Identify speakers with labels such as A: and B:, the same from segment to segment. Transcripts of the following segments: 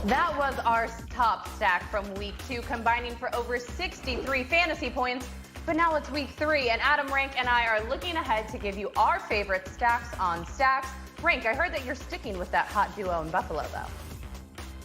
A: That was our top stack from week 2, combining for over 63 fantasy points. But now it's week 3, and Adam, Rank, and I are looking ahead to give you our favorite stacks on stacks. Rank, I heard that you're sticking with that hot duo in Buffalo, though.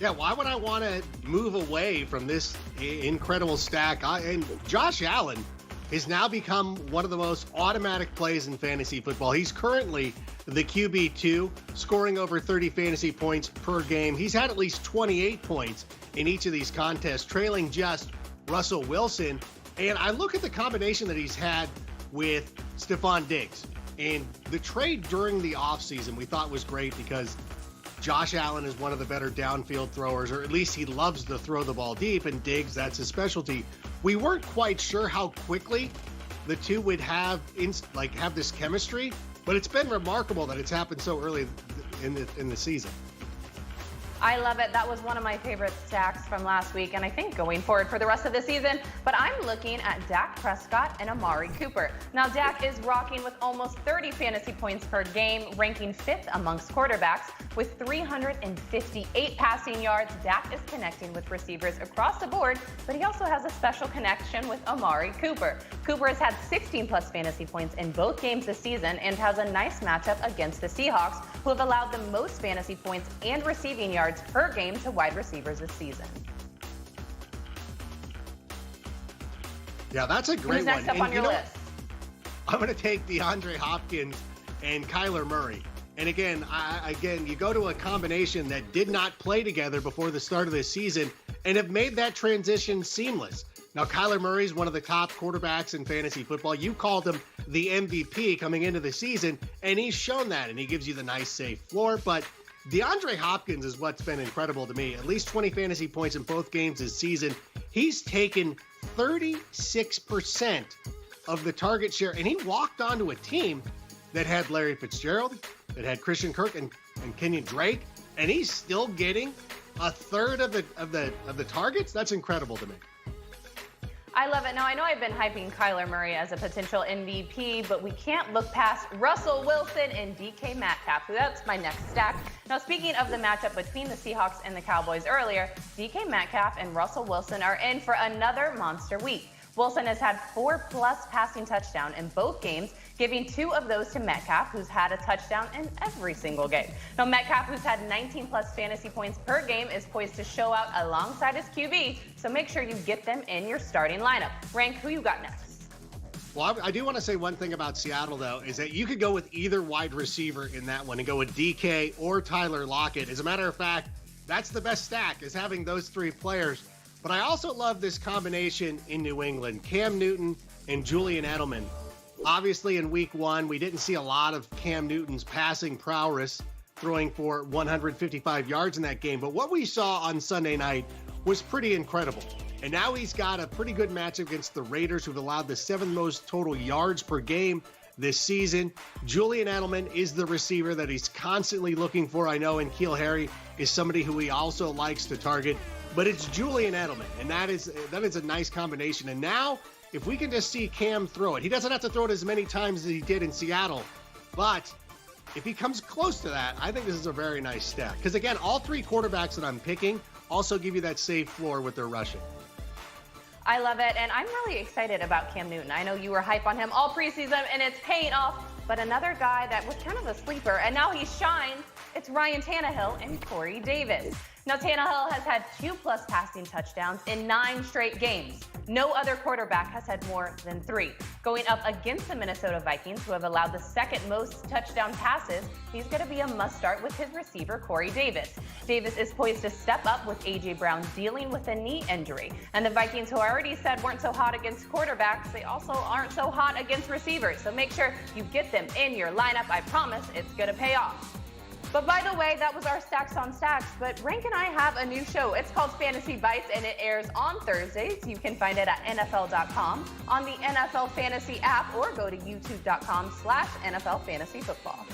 B: Yeah, why would I want to move away from this incredible stack? And Josh Allen has now become one of the most automatic plays in fantasy football. He's currently the QB2, scoring over 30 fantasy points per game. He's had at least 28 points in each of these contests, trailing just Russell Wilson. And I look at the combination that he's had with Stephon Diggs. And the trade during the offseason we thought was great because Josh Allen is one of the better downfield throwers, or at least he loves to throw the ball deep, and Diggs, that's his specialty. We weren't quite sure how quickly the two would have this chemistry, but it's been remarkable that it's happened so early in the season.
A: I love it. That was one of my favorite stacks from last week, and I think going forward for the rest of the season. But I'm looking at Dak Prescott and Amari Cooper. Now, Dak is rocking with almost 30 fantasy points per game, ranking 5th amongst quarterbacks. With 358 passing yards, Dak is connecting with receivers across the board, but he also has a special connection with Amari Cooper. Cooper has had 16-plus fantasy points in both games this season and has a nice matchup against the Seahawks, who have allowed the most fantasy points and receiving yards per game to wide receivers this season.
B: Yeah, that's a great
A: Who's next
B: one.
A: up on your list?
B: I'm going to take DeAndre Hopkins and Kyler Murray. And again, you go to a combination that did not play together before the start of this season and have made that transition seamless. Now, Kyler Murray is one of the top quarterbacks in fantasy football. You called him the MVP coming into the season, and he's shown that, and he gives you the nice, safe floor. But DeAndre Hopkins is what's been incredible to me. At least 20 fantasy points in both games this season. He's taken 36% of the target share, and he walked onto a team that had Larry Fitzgerald, that had Christian Kirk and Kenyon Drake, and he's still getting a third of the targets. That's incredible to me.
A: I love it. Now, I know I've been hyping Kyler Murray as a potential MVP, but we can't look past Russell Wilson and DK Metcalf. That's my next stack. Now, speaking of the matchup between the Seahawks and the Cowboys earlier, DK Metcalf and Russell Wilson are in for another monster week. Wilson has had 4+ passing touchdowns in both games, giving 2 of those to Metcalf, who's had a touchdown in every single game. Now, Metcalf, who's had 19+ fantasy points per game, is poised to show out alongside his QB, so make sure you get them in your starting lineup. Rank, who you got next?
B: Well, I do want to say one thing about Seattle, though, is that you could go with either wide receiver in that one and go with DK or Tyler Lockett. As a matter of fact, that's the best stack, is having those 3 players. But I also love this combination in New England, Cam Newton and Julian Edelman. Obviously, in week 1, we didn't see a lot of Cam Newton's passing prowess, throwing for 155 yards in that game. But what we saw on Sunday night was pretty incredible. And now he's got a pretty good matchup against the Raiders, who've allowed the 7th most total yards per game this season. Julian Edelman is the receiver that he's constantly looking for. I know N'Keal Harry is somebody who he also likes to target. But it's Julian Edelman, and that is a nice combination. And now, if we can just see Cam throw it, he doesn't have to throw it as many times as he did in Seattle. But if he comes close to that, I think this is a very nice stack. Because, again, all 3 quarterbacks that I'm picking also give you that safe floor with their rushing.
A: I love it, and I'm really excited about Cam Newton. I know you were hype on him all preseason, and it's paying off. But another guy that was kind of a sleeper, and now he's shined, it's Ryan Tannehill and Corey Davis. Now, Tannehill has had 2+ passing touchdowns in 9 straight games. No other quarterback has had more than 3. Going up against the Minnesota Vikings, who have allowed the 2nd most touchdown passes, he's going to be a must-start with his receiver, Corey Davis. Davis is poised to step up with A.J. Brown dealing with a knee injury. And the Vikings, who I already said weren't so hot against quarterbacks, they also aren't so hot against receivers. So make sure you get them in your lineup. I promise it's going to pay off. But by the way, that was our Stacks on Stacks. But Rank and I have a new show. It's called Fantasy Bites, and it airs on Thursdays. You can find it at NFL.com, on the NFL Fantasy app, or go to youtube.com/NFL Fantasy Football.